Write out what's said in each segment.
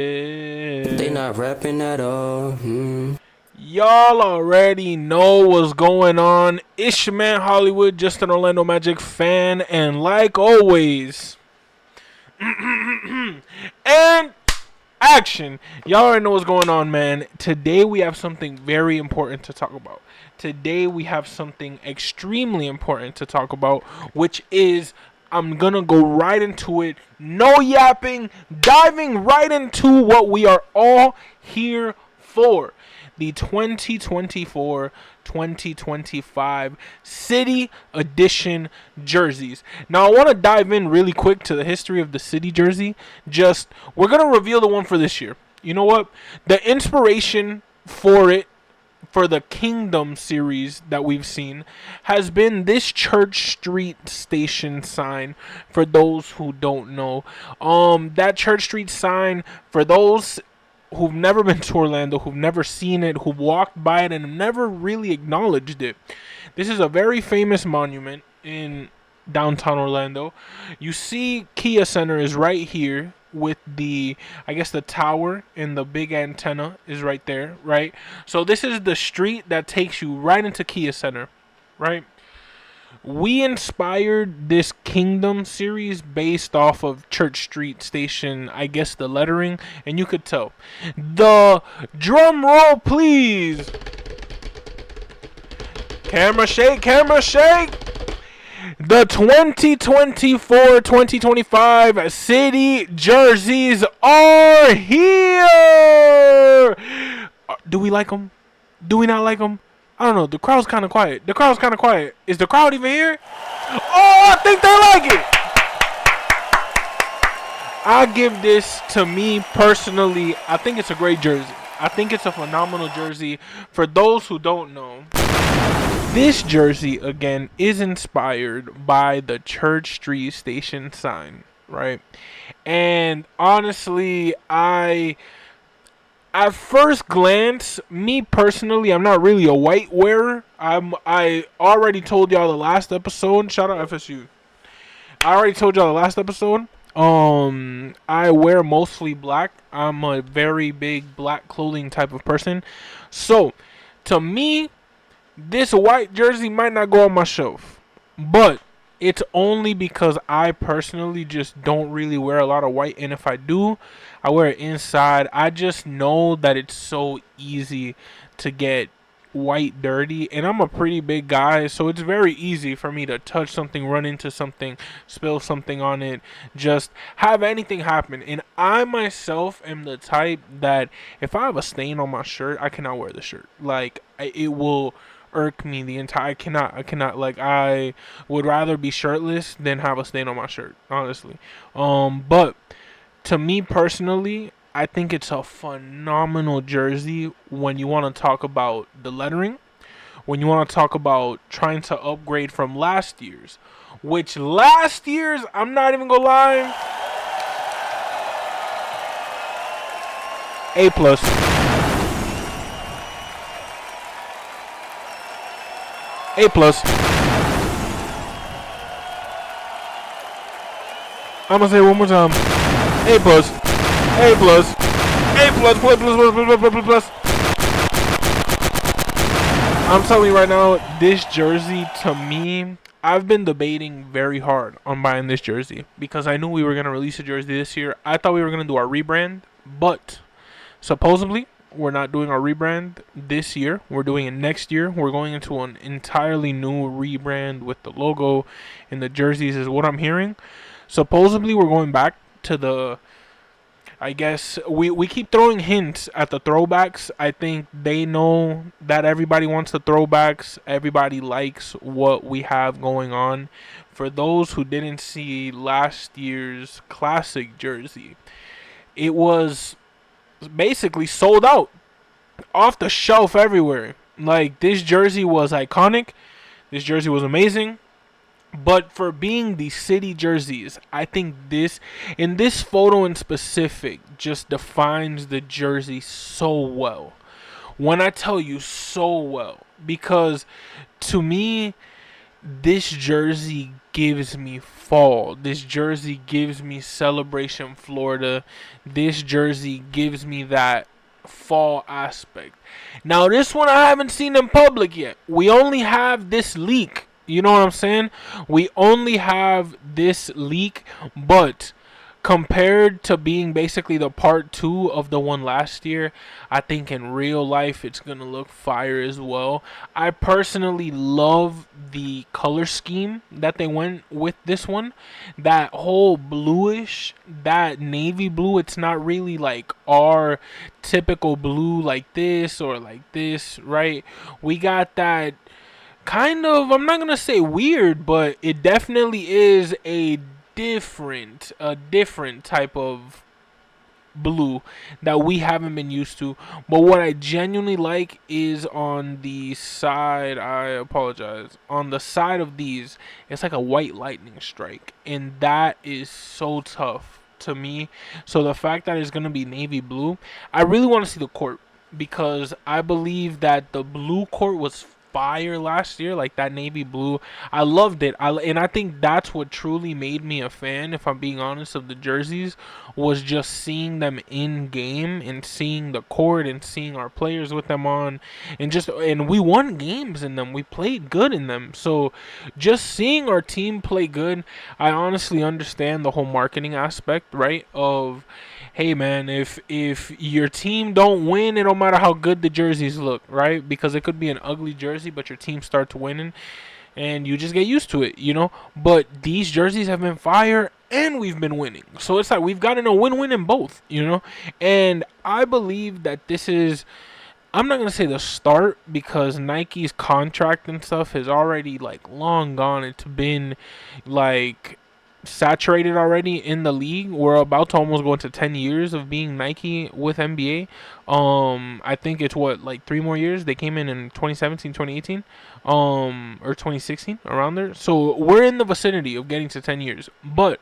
They not rapping at all. Y'all already know what's going on. It's your man Hollywood, just an Orlando Magic fan, and like always, and action. Y'all already know what's going on, man. Today we have something very important to talk about. Today we have something extremely important to talk about, which is I'm gonna go right into it. No yapping, diving right into what we are all here for. The 2024-2025 City Edition jerseys. Now, I want to dive in really quick to the history of the City jersey. We're going to reveal the one for this year. You know what? The inspiration for it, for the Kingdom series that we've seen, has been this Church Street station sign. For those who don't know, that Church Street sign, for those who've never been to Orlando, who've never seen it, who've walked by it and never really acknowledged it, this is a very famous monument in downtown Orlando. You see Kia Center is right here with the tower and the big antenna is right there, right? So this is the street that takes you right into Kia Center, right? We inspired this Kingdom series based off of Church Street Station, the lettering, and you could tell. The drum roll, please. Camera shake, camera shake. The 2024-2025 City jerseys are here. Do we like them? Do we not like them? I don't know. The crowd's kind of quiet. Is the crowd even here? Oh, I think they like it. I give this, to me personally, I think it's a great jersey. I think it's a phenomenal jersey. For those who don't know, this jersey, again, is inspired by the Church Street Station sign, right? And honestly, at first glance, me personally, I'm not really a white wearer. I already told y'all the last episode. Shout out FSU. I already told y'all the last episode. I wear mostly black. I'm a very big black clothing type of person. So, to me, this white jersey might not go on my shelf, but it's only because I personally just don't really wear a lot of white, and if I do, I wear it inside. I just know that it's so easy to get white dirty, and I'm a pretty big guy, so it's very easy for me to touch something, run into something, spill something on it, just have anything happen. And I myself am the type that if I have a stain on my shirt, I cannot wear the shirt. Like, it will irk me the entire. I cannot, like, I would rather be shirtless than have a stain on my shirt, honestly. But to me personally, I think it's a phenomenal jersey when you want to talk about the lettering, when you want to talk about trying to upgrade from last year's, which last year's, I'm not even gonna lie, A plus. A plus. I'm gonna say it one more time. A plus. A plus. A plus. Plus. Plus. Plus. Plus. Plus. Plus. I'm telling you right now, this jersey, to me, I've been debating very hard on buying this jersey because I knew we were gonna release a jersey this year. I thought we were gonna do our rebrand, but supposedly we're not doing our rebrand this year. We're doing it next year. We're going into an entirely new rebrand with the logo and the jerseys is what I'm hearing. Supposedly we're going back to the, we keep throwing hints at the throwbacks. I think they know that everybody wants the throwbacks. Everybody likes what we have going on. For those who didn't see last year's classic jersey, it was basically sold out, off the shelf everywhere. Like, this jersey was iconic. This jersey was amazing. But for being the City jerseys, I think this, in this photo in specific, just defines the jersey so well. When I tell you so well, because to me, this jersey gives me fall. This jersey gives me Celebration Florida. This jersey gives me that fall aspect. Now, this one I haven't seen in public yet. We only have this leak. You know what I'm saying? We only have this leak, but compared to being basically the part 2 of the one last year, I think in real life it's gonna look fire as well. I personally love the color scheme that they went with this one. That whole bluish, that navy blue, it's not really like our typical blue like this or like this, right? We got that kind of, I'm not gonna say weird, but it definitely is a different type of blue that we haven't been used to. But what I genuinely like is on the side, I apologize, on the side of these, it's like a white lightning strike, and that is so tough to me. So the fact that it's gonna be navy blue, I really want to see the court, because I believe that the blue court was fire last year, like that navy blue. I loved it. And I think that's what truly made me a fan, if I'm being honest, of the jerseys, was just seeing them in game and seeing the court and seeing our players with them on, and we won games in them. We played good in them. So just seeing our team play good, I honestly understand the whole marketing aspect, right? Of, hey man, if your team don't win, it don't matter how good the jerseys look, right? Because it could be an ugly jersey, but your team starts winning, and you just get used to it, you know. But these jerseys have been fire, and we've been winning, so it's like we've gotten a win-win in both, you know. And I believe that this is, I'm not gonna say the start, because Nike's contract and stuff has already like long gone. It's been like saturated already in the league. We're about to almost go into 10 years of being Nike with NBA. I think it's what, like 3 more years. They came in 2017, 2018, or 2016, around there. So we're in the vicinity of getting to 10 years. But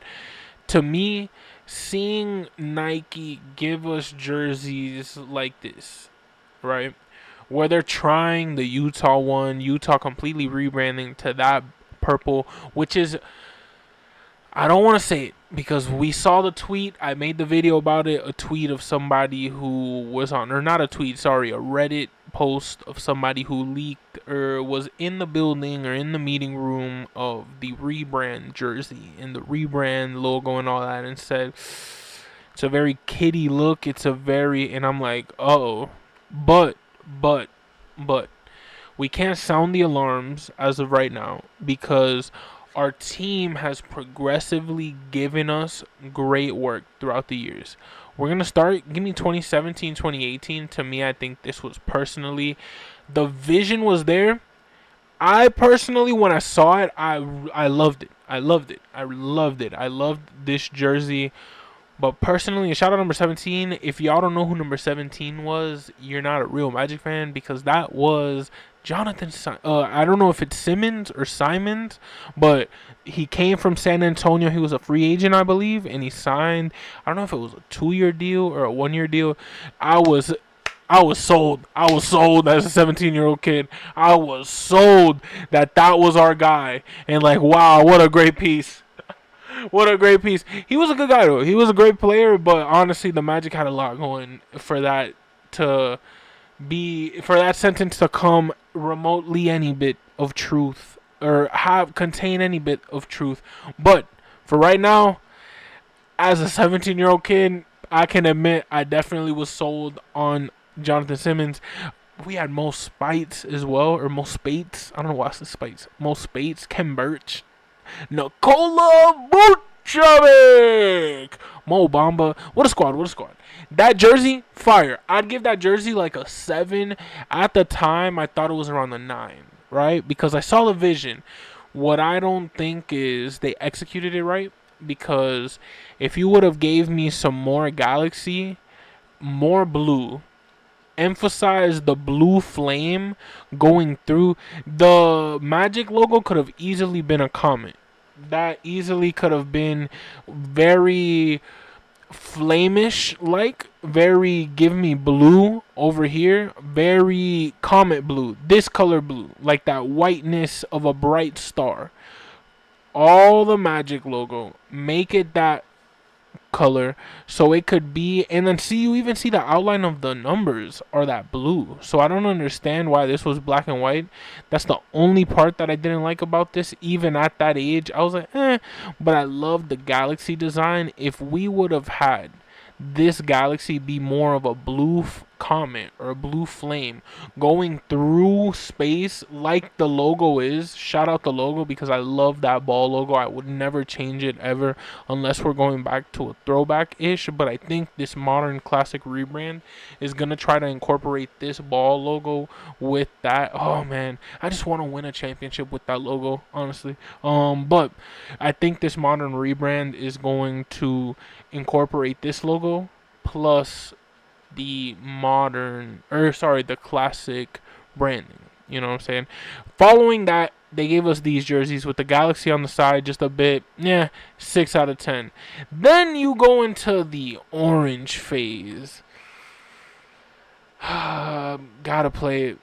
to me, seeing Nike give us jerseys like this, right, where they're trying the Utah completely rebranding to that purple, which is, I don't want to say it because we saw the tweet. I made the video about it. A tweet of somebody who was on, or not a tweet, sorry, a Reddit post of somebody who leaked or was in the building or in the meeting room of the rebrand jersey and the rebrand logo and all that, and said it's a very kiddie look. It's a very, and I'm like, oh, but, but, we can't sound the alarms as of right now, because our team has progressively given us great work throughout the years. We're going to start, give me 2017, 2018. To me, I think this was personally, the vision was there. I personally, when I saw it, I loved it. I loved it. I loved it. I loved this jersey. But personally, a shout out number 17. If y'all don't know who number 17 was, you're not a real Magic fan, because that was Jonathan. I don't know if it's Simmons or Simons, but he came from San Antonio. He was a free agent, I believe, and he signed. I don't know if it was a 2-year deal or a 1-year deal. I was sold. I was sold as a 17-year-old kid. I was sold that was our guy. And like, wow, what a great piece. What a great piece. He was a good guy, though. He was a great player, but honestly, the Magic had a lot going for that sentence to come remotely any bit of truth, or contain any bit of truth. But for right now, as a 17-year-old kid, I can admit I definitely was sold on Jonathan Simmons. We had Mo Spites as well, or Mo Spates. I don't know why I said Spites. Mo Spates, Ken Birch, Nikola Vucevic, Mo Bamba. What a squad. That jersey, fire. I'd give that jersey like a 7. At the time, I thought it was around the 9, right? Because I saw the vision. What I don't think is they executed it right. Because if you would have gave me some more Galaxy, more blue, emphasize the blue flame going through, the Magic logo could have easily been a comet. That easily could have been very flamish like, very give me blue over here, very comet blue, this color blue, like that whiteness of a bright star. All the Magic logo, make it that color so it could be, and then see, you even see the outline of the numbers are that blue. So I don't understand why this was black and white. That's the only part that I didn't like about this. Even at that age, I was like, but I love the galaxy design. If we would have had this galaxy be more of a blue comet or a blue flame going through space like the logo is. Shout out the logo, because I love that ball logo. I would never change it ever unless we're going back to a throwback ish. But I think this modern classic rebrand is gonna try to incorporate this ball logo with that. Oh man, I just want to win a championship with that logo, honestly. But I think this modern rebrand is going to incorporate this logo plus the the classic branding. You know what I'm saying? Following that, they gave us these jerseys with the galaxy on the side, just a bit, 6 out of 10. Then you go into the orange phase. Gotta play it.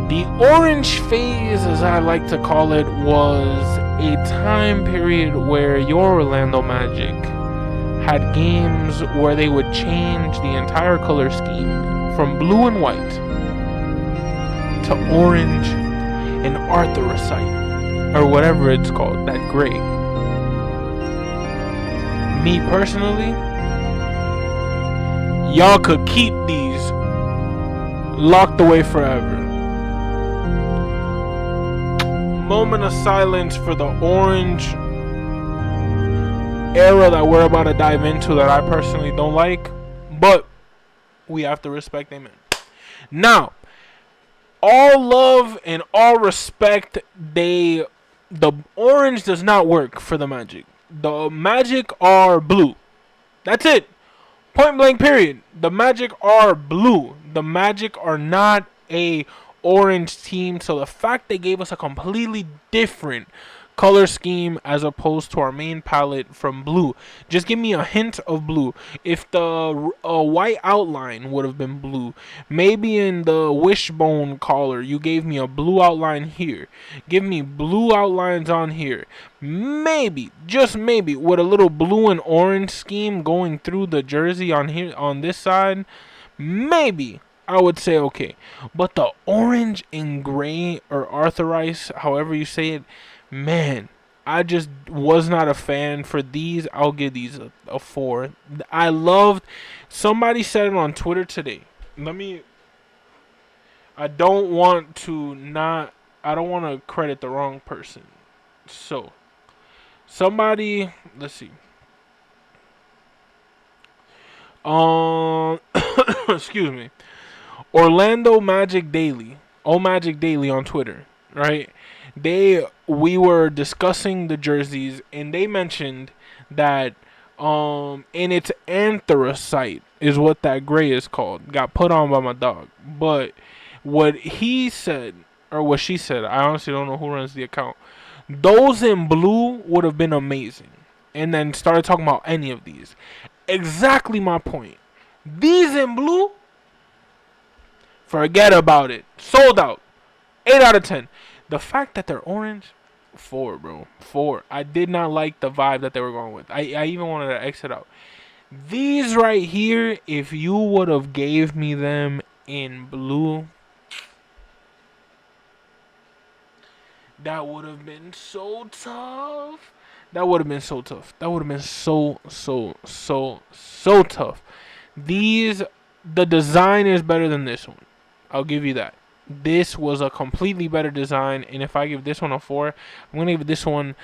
The orange phase, as I like to call it, was a time period where your Orlando Magic had games where they would change the entire color scheme from blue and white to orange and anthracite, or whatever it's called, that gray. Me personally, y'all could keep these locked away forever. Moment of silence for the orange era that we're about to dive into, that I personally don't like, but we have to respect. Amen. Now, all love and all respect, the orange does not work for the Magic. The Magic are blue. That's it. Point blank period. The Magic are blue. The Magic are not a orange team. So the fact they gave us a completely different color scheme as opposed to our main palette from blue, just give me a hint of blue. If the white outline would have been blue, maybe in the wishbone collar you gave me a blue outline here, give me blue outlines on here, maybe, just maybe, with a little blue and orange scheme going through the jersey on here, on this side, maybe I would say okay. But the orange and gray, or arthurice, however you say it, man, I just was not a fan for these. I'll give these a 4. I loved, somebody said it on Twitter today. I don't want to credit the wrong person. So, somebody, let's see. Excuse me. Orlando Magic Daily. Magic Daily on Twitter, right? We were discussing the jerseys, and they mentioned that and it's anthracite is what that gray is called. Got put on by my dog. But what he said, or what she said, I honestly don't know who runs the account. Those in blue would have been amazing. And then started talking about any of these. Exactly my point. These in blue, forget about it. Sold out. 8 out of 10. The fact that they're orange, 4, bro. 4. I did not like the vibe that they were going with. I even wanted to exit out. These right here, if you would have gave me them in blue, that would have been so tough. That would have been so tough. That would have been so tough. The design is better than this one. I'll give you that. This was a completely better design, and if I give this one a 4, I'm going to give this one,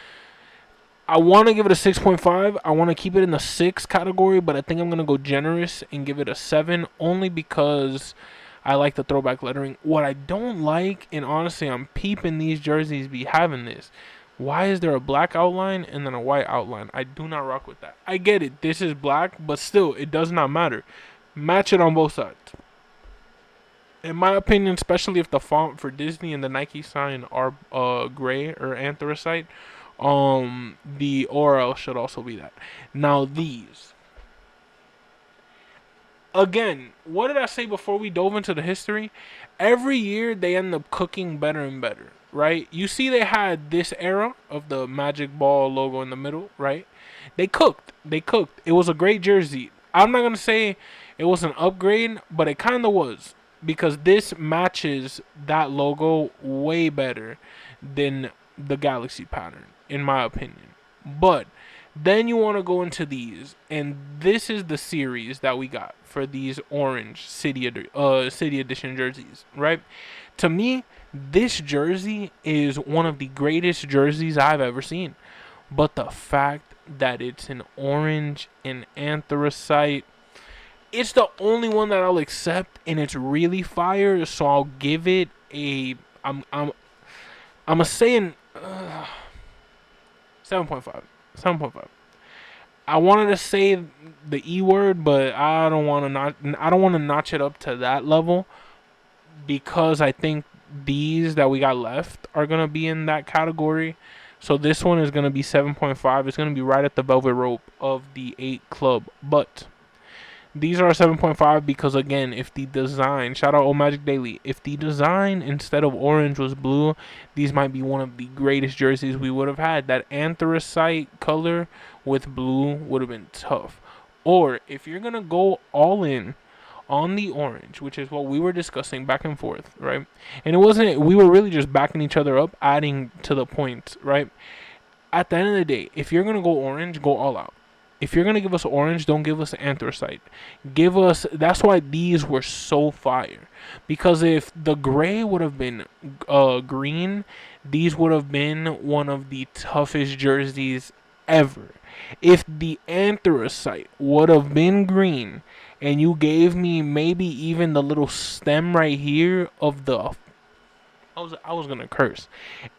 I want to give it a 6.5. I want to keep it in the 6 category, but I think I'm going to go generous and give it a 7, only because I like the throwback lettering. What I don't like, and honestly I'm peeping these jerseys be having this, why is there a black outline and then a white outline? I do not rock with that. I get it, this is black, but still, it does not matter. Match it on both sides. In my opinion, especially if the font for Disney and the Nike sign are gray or anthracite The ORL should also be that. Now these. Again, what did I say before we dove into the history? Every year they end up cooking better and better, right? You see, they had this era of the Magic Ball logo in the middle, right? They cooked. They cooked. It was a great jersey. I'm not gonna say it was an upgrade, but it kind of was because this matches that logo way better than the Galaxy pattern, in my opinion. But then you want to go into these, and this is the series that we got for these orange city edition jerseys, right? To me, this jersey is one of the greatest jerseys I've ever seen. But the fact that it's an orange and anthracite, it's the only one that I'll accept, and it's really fire. So I'll give it a. I'm a saying 7.5. 7.5. I wanted to say the E word, but I don't want to notch it up to that level because I think these that we got left are going to be in that category. So this one is going to be 7.5. It's going to be right at the velvet rope of the 8 club. But these are 7.5 because, again, if the design, shout out Old Magic Daily, if the design instead of orange was blue, these might be one of the greatest jerseys we would have had. That anthracite color with blue would have been tough. Or if you're going to go all in on the orange, which is what we were discussing back and forth, right? And it wasn't, we were really just backing each other up, adding to the points, right? At the end of the day, if you're going to go orange, go all out. If you're going to give us orange, don't give us anthracite. Give us, that's why these were so fire. Because if the gray would have been green, these would have been one of the toughest jerseys ever. If the anthracite would have been green, and you gave me maybe even the little stem right here of the, I was gonna curse.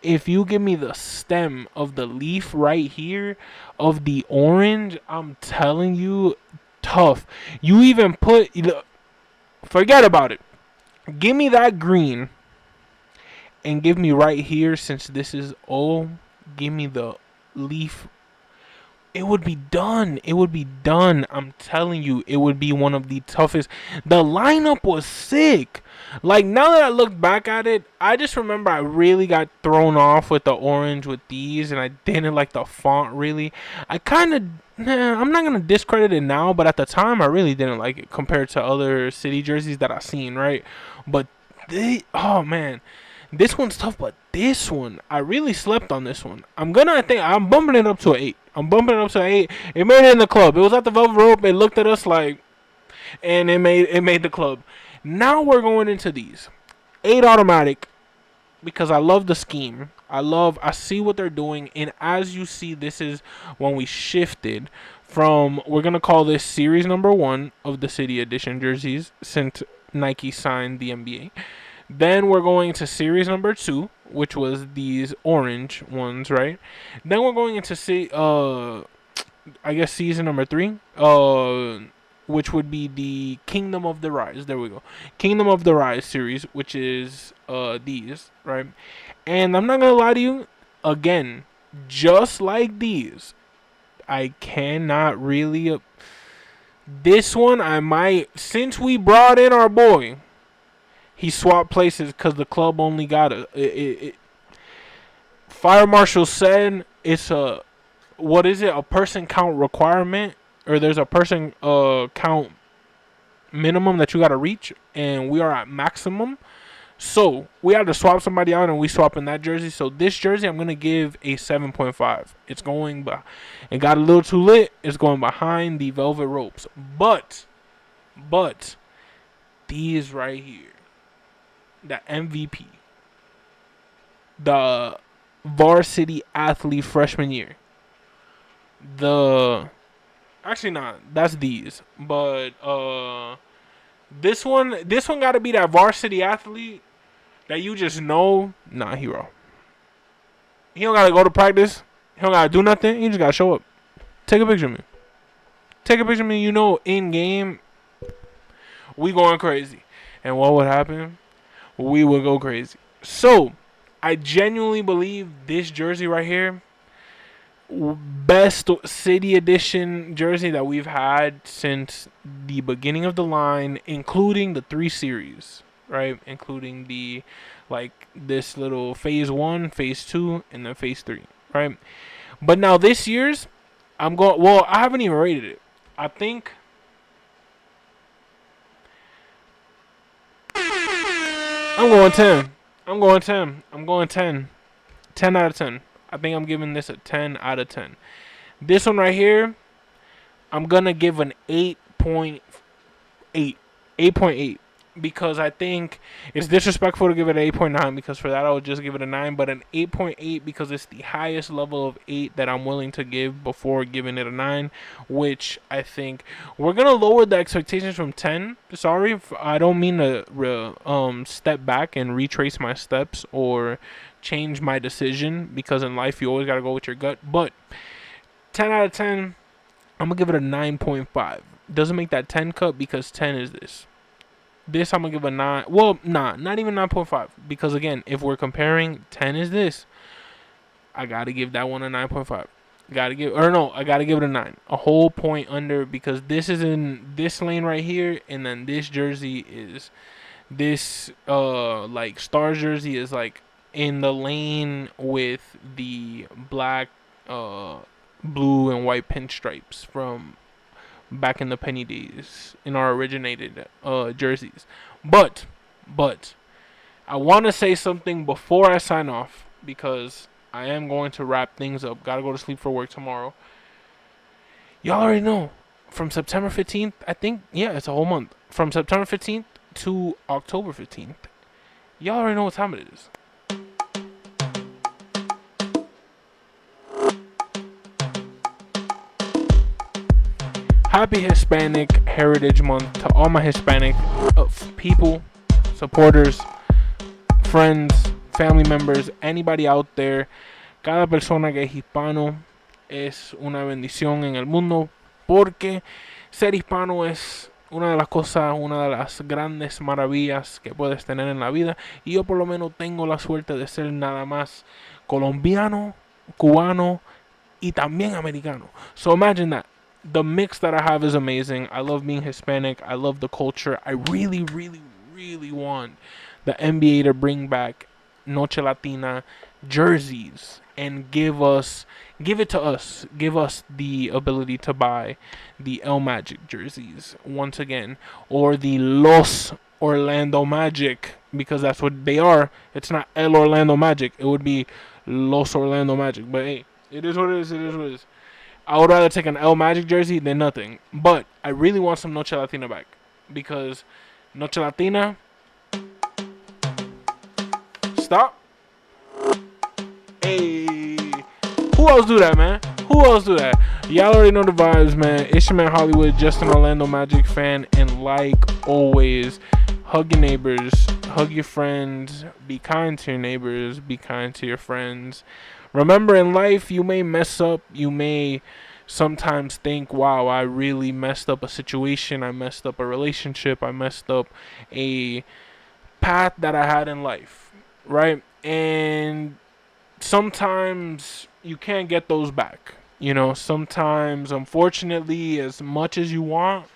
If you give me the stem of the leaf right here of the orange, I'm telling you, tough. You even put, forget about it. Give me that green and give me right here, since this is all, give me the leaf. It would be done. It would be done. I'm telling you, it would be one of the toughest. The lineup was sick. Like, now that I look back at it, I just remember I really got thrown off with the orange with these, and I didn't like the font really. I kind of, I'm not going to discredit it now, but at the time, I really didn't like it compared to other city jerseys that I've seen, right? But, oh man. This one's tough, but this one, I really slept on this one. I'm bumping it up to an 8. I'm bumping it up to an 8. It made it in the club. It was at the velvet rope. It looked at us like, and it made the club. Now we're going into these 8 automatic because I love the scheme. I see what they're doing, and as you see, this is when we shifted from, we're gonna call this series number 1 of the City Edition jerseys since Nike signed the NBA. Then we're going to series number 2, which was these orange ones, right? Then we're going into I guess season number 3, which would be the Kingdom of the Rise. There we go. Kingdom of the Rise series, which is these, right? And I'm not gonna lie to you, again, just like these, I cannot really. This one I might, since we brought in our boy. He swapped places because the club only got Fire Marshal said it's a, what is it? A person count requirement, or there's a person count minimum that you got to reach, and we are at maximum. So we had to swap somebody out, and we swap in that jersey. So this jersey, I'm gonna give a 7.5. It's going, it got a little too lit. It's going behind the velvet ropes, but these right here. The MVP, the varsity athlete freshman year, actually not, that's these, but this one got to be that varsity athlete that you just know, nah, hero. He don't gotta go to practice, he don't gotta do nothing, he just gotta show up, take a picture of me, you know, in game we going crazy. And what would happen? We will go crazy. So, I genuinely believe this jersey right here, best city edition jersey that we've had since the beginning of the line, including the 3 series, right? Including the this little phase 1, phase 2, and then phase 3, right? But now this year's, I'm going. Well, I haven't even rated it. I think I'm going 10. I'm going 10. I'm going 10. 10 out of 10. I think I'm giving this a 10 out of 10. This one right here, I'm going to give an 8.8. 8.8. Because I think it's disrespectful to give it an 8.9, because for that I would just give it a 9. But an 8.8 because it's the highest level of 8 that I'm willing to give before giving it a 9. Which I think we're going to lower the expectations from 10. Sorry, I don't mean to step back and retrace my steps or change my decision, because in life you always got to go with your gut. But 10 out of 10, I'm going to give it a 9.5. Doesn't make that 10 cut because 10 is this. This I'm going to give a 9. Well, not even 9.5. Because again, if we're comparing 10 is this, I got to give that one a 9.5. I got to give it a 9. A whole point under, because this is in this lane right here, and then this jersey is this like Stars jersey is like in the lane with the black blue and white pinstripes from back in the penny days in our originated jerseys. But I want to say something before I sign off, because I am going to wrap things up. Gotta go to sleep for work tomorrow. Y'all already know, from September 15th, I think, yeah, it's a whole month. From September 15th to October 15th. Y'all already know what time it is. Happy Hispanic Heritage Month to all my Hispanic people, supporters, friends, family members, anybody out there. Cada persona que es hispano es una bendición en el mundo, porque ser hispano es una de las cosas, una de las grandes maravillas que puedes tener en la vida. Y yo por lo menos tengo la suerte de ser nada más colombiano, cubano y también americano. So imagine that. The mix that I have is amazing. I love being Hispanic. I love the culture. I really, really, really want the NBA to bring back Noche Latina jerseys and give it to us. Give us the ability to buy the El Magic jerseys once again, or the Los Orlando Magic, because that's what they are. It's not El Orlando Magic. It would be Los Orlando Magic. But hey, it is what it is. It is what it is. I would rather take an El Magic jersey than nothing. But I really want some Noche Latina back, because Noche Latina... Stop. Hey. Who else do that, man? Who else do that? Y'all already know the vibes, man. It's your man Hollywood, just an Orlando Magic fan. And like always, hug your neighbors, hug your friends, be kind to your neighbors, be kind to your friends. Remember, in life, you may mess up. You may sometimes think, wow, I really messed up a situation. I messed up a relationship. I messed up a path that I had in life, right? And sometimes you can't get those back. You know, sometimes, unfortunately, as much as you want,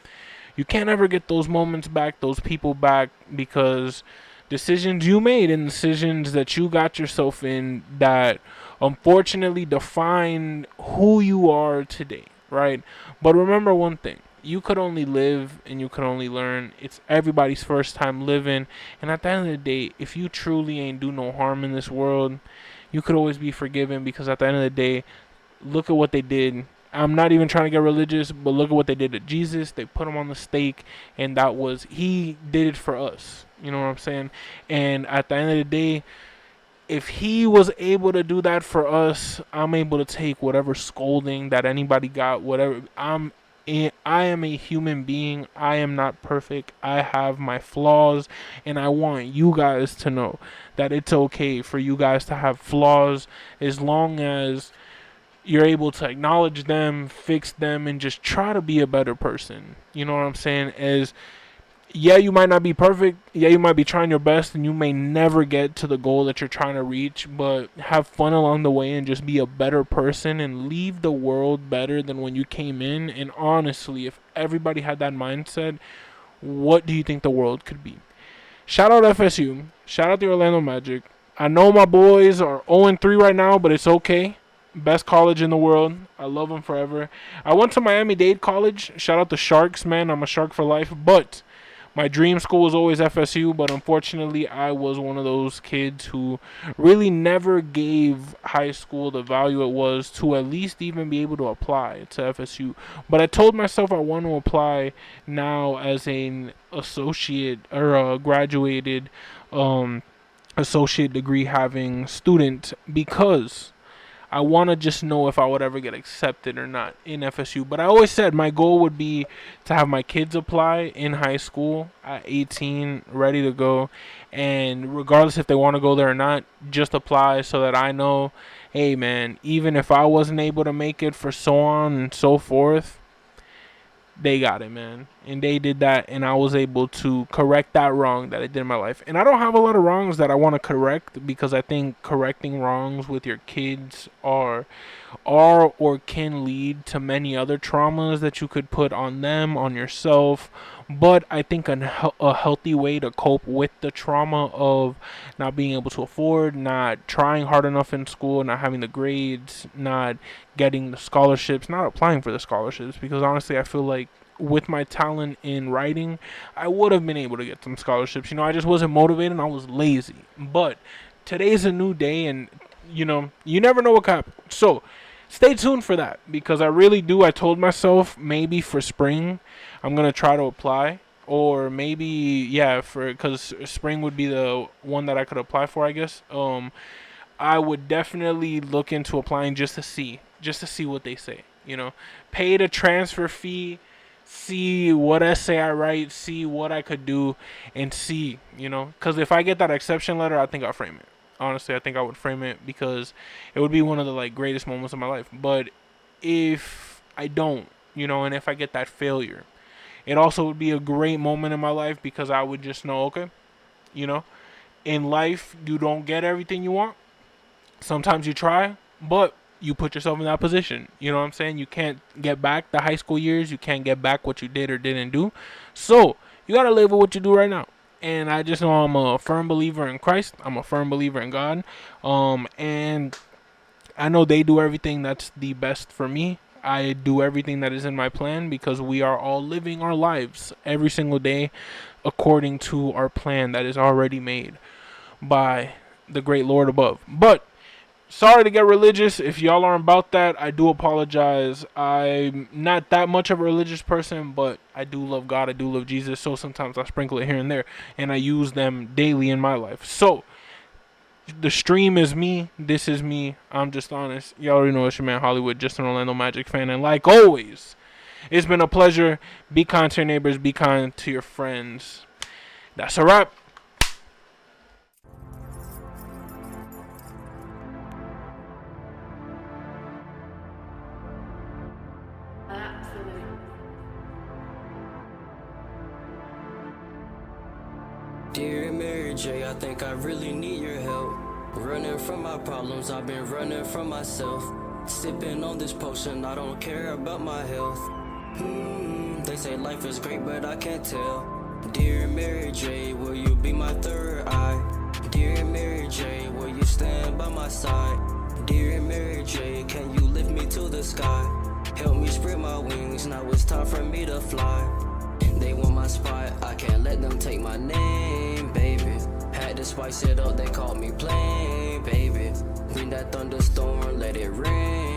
you can't ever get those moments back, those people back, because decisions you made and decisions that you got yourself in that unfortunately define who you are today, right? But remember one thing. You could only live and you could only learn. It's everybody's first time living. And at the end of the day, if you truly ain't do no harm in this world, you could always be forgiven, because at the end of the day, look at what they did. I'm not even trying to get religious, but look at what they did to Jesus. They put him on the stake, and he did it for us. You know what I'm saying? And at the end of the day, if he was able to do that for us, I'm able to take whatever scolding that anybody got, whatever. I am a human being. I am not perfect. I have my flaws, and I want you guys to know that it's okay for you guys to have flaws, as long as you're able to acknowledge them, fix them, and just try to be a better person. You know what I'm saying? As Yeah, you might not be perfect. Yeah, you might be trying your best and you may never get to the goal that you're trying to reach, but have fun along the way and just be a better person and leave the world better than when you came in. And honestly, if everybody had that mindset, what do you think the world could be? Shout out FSU. Shout out the Orlando Magic. I know my boys are 0-3 right now, but it's okay. Best college in the world. I love them forever. I went to Miami-Dade College. Shout out the Sharks, man. I'm a Shark for life. But my dream school was always FSU, but unfortunately, I was one of those kids who really never gave high school the value it was to at least even be able to apply to FSU. But I told myself I want to apply now as an associate or a graduated associate degree having student because I want to just know if I would ever get accepted or not in FSU. But I always said my goal would be to have my kids apply in high school at 18, ready to go. And regardless if they want to go there or not, just apply so that I know, hey, man, even if I wasn't able to make it for so on and so forth, they got it, man. And they did that, and I was able to correct that wrong that I did in my life. And I don't have a lot of wrongs that I want to correct because I think correcting wrongs with your kids are or can lead to many other traumas that you could put on them, on yourself. But I think a healthy way to cope with the trauma of not being able to afford, not trying hard enough in school, not having the grades, not getting the scholarships, not applying for the scholarships. Because honestly, I feel like with my talent in writing, I would have been able to get some scholarships. You know, I just wasn't motivated and I was lazy. But today's a new day and, you know, you never know what could happen. So stay tuned for that because I really do. I told myself maybe for spring I'm going to try to apply, or maybe, yeah, because spring would be the one that I could apply for, I guess. I would definitely look into applying just to see what they say, you know, pay the transfer fee, see what essay I write, see what I could do, and see, you know, because if I get that exception letter, I think I'll frame it. Honestly, I think I would frame it because it would be one of the like greatest moments of my life. But if I don't, you know, and if I get that failure, it also would be a great moment in my life because I would just know, okay, you know, in life, you don't get everything you want. Sometimes you try, but you put yourself in that position. You know what I'm saying? You can't get back the high school years. You can't get back what you did or didn't do. So you got to live with what you do right now. And I just know I'm a firm believer in Christ. I'm a firm believer in God. And I know they do everything that's the best for me. I do everything that is in my plan because we are all living our lives every single day according to our plan that is already made by the great Lord above. But sorry to get religious. If y'all aren't about that, I do apologize. I'm not that much of a religious person, but I do love God. I do love Jesus. So sometimes I sprinkle it here and there, and I use them daily in my life. So the stream is me. This is me. I'm just honest. Y'all already know it's your man Hollywood, just an Orlando Magic fan. And like always, it's been a pleasure. Be kind to your neighbors. Be kind to your friends. That's a wrap. Dear Mary J, I think I really need your help. Running from my problems, I've been running from myself. Sipping on this potion, I don't care about my health. They say life is great, but I can't tell. Dear Mary J, will you be my third eye? Dear Mary J, will you stand by my side? Dear Mary J, can you lift me to the sky? Help me spread my wings, now it's time for me to fly. They want my spot, I can't let them take my name, baby. Had to spice it up, they called me plain, baby. Bring that thunderstorm, let it rain.